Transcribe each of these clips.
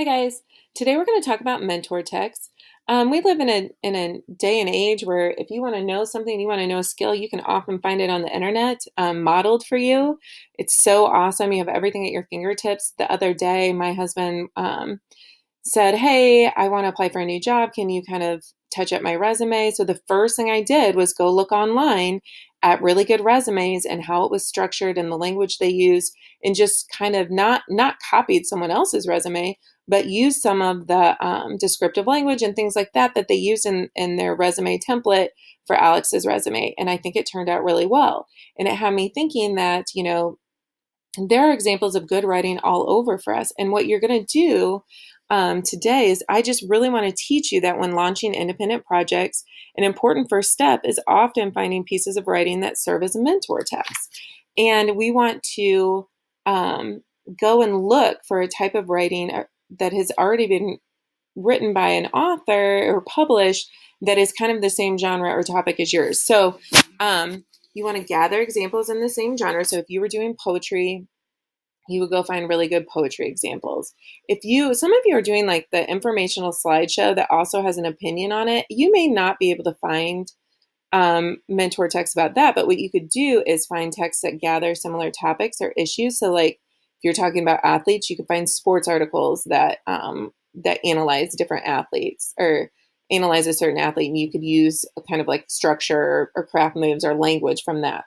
Hi guys. Today we're going to talk about mentor texts. We live in a day and age where if you want to know something, you want to know a skill, you can often find it on the internet, modeled for you. It's so awesome. You have everything at your fingertips. The other day, my husband said, "Hey, I want to apply for a new job. Can you kind of touch up my resume?" So the first thing I did was go look online at really good resumes and how it was structured and the language they used, and just kind of not copied someone else's resume, but used some of the descriptive language and things like that that they use in their resume template for Alex's resume. And I think it turned out really well. And it had me thinking that, there are examples of good writing all over for us. And what you're going to do today is I just really want to teach you that when launching independent projects, an important first step is often finding pieces of writing that serve as a mentor text. And we want to go and look for a type of writing that has already been written by an author or published that is kind of the same genre or topic as yours. So you want to gather examples in the same genre. So if you were doing poetry, you would go find really good poetry examples. Some of you are doing like the informational slideshow that also has an opinion on it, you may not be able to find mentor texts about that. But what you could do is find texts that gather similar topics or issues. So like if you're talking about athletes, you could find sports articles that analyze different athletes or analyze a certain athlete, and you could use a kind of like structure or craft moves or language from that.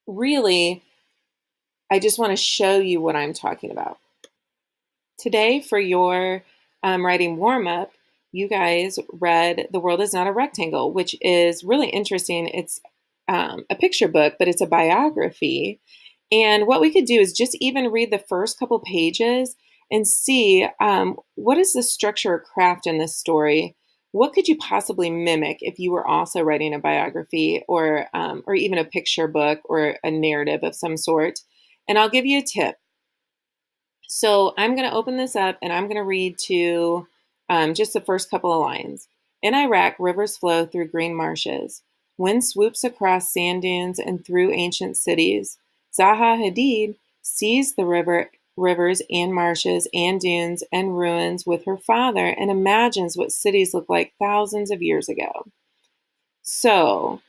Really, I just want to show you what I'm talking about. Today, for your writing warm-up, you guys read The World is Not a Rectangle, which is really interesting. It's a picture book, but it's a biography. And what we could do is just even read the first couple pages and see what is the structure or craft in this story. What could you possibly mimic if you were also writing a biography or even a picture book or a narrative of some sort? And I'll give you a tip. So I'm going to open this up and I'm going to read to just the first couple of lines. In Iraq, rivers flow through green marshes. Wind swoops across sand dunes and through ancient cities. Zaha Hadid sees the rivers and marshes and dunes and ruins with her father and imagines what cities looked like thousands of years ago. So,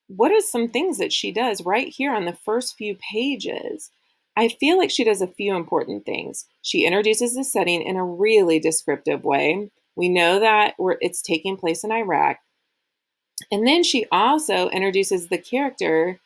what are some things that she does right here on the first few pages? I feel like she does a few important things. She introduces the setting in a really descriptive way. We know that it's taking place in Iraq. And then she also introduces the character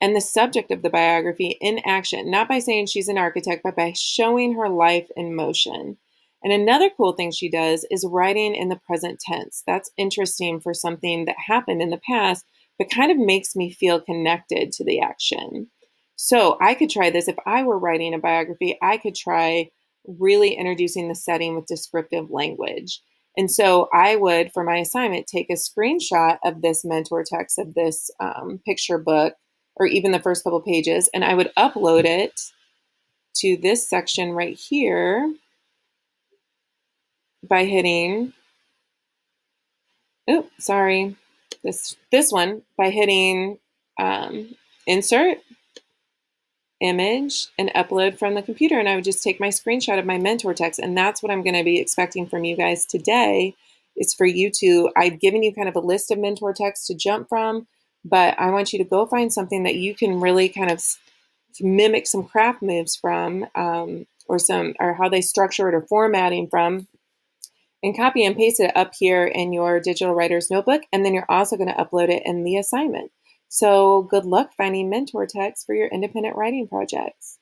and the subject of the biography in action, not by saying she's an architect, but by showing her life in motion. And another cool thing she does is writing in the present tense. That's interesting for something that happened in the past, but kind of makes me feel connected to the action. So I could try this. If I were writing a biography, I could try really introducing the setting with descriptive language. And so I would, for my assignment, take a screenshot of this mentor text of this picture book, or even the first couple pages, and I would upload it to this section right here by hitting, this one by hitting insert image and upload from the computer, and I would just take my screenshot of my mentor text. And that's what I'm going to be expecting from you guys today, is for you to, I've given you kind of a list of mentor texts to jump from, but I want you to go find something that you can really kind of mimic some craft moves from, or how they structure it or formatting from, and copy and paste it up here in your digital writer's notebook. And then you're also going to upload it in the assignment. So good luck finding mentor texts for your independent writing projects.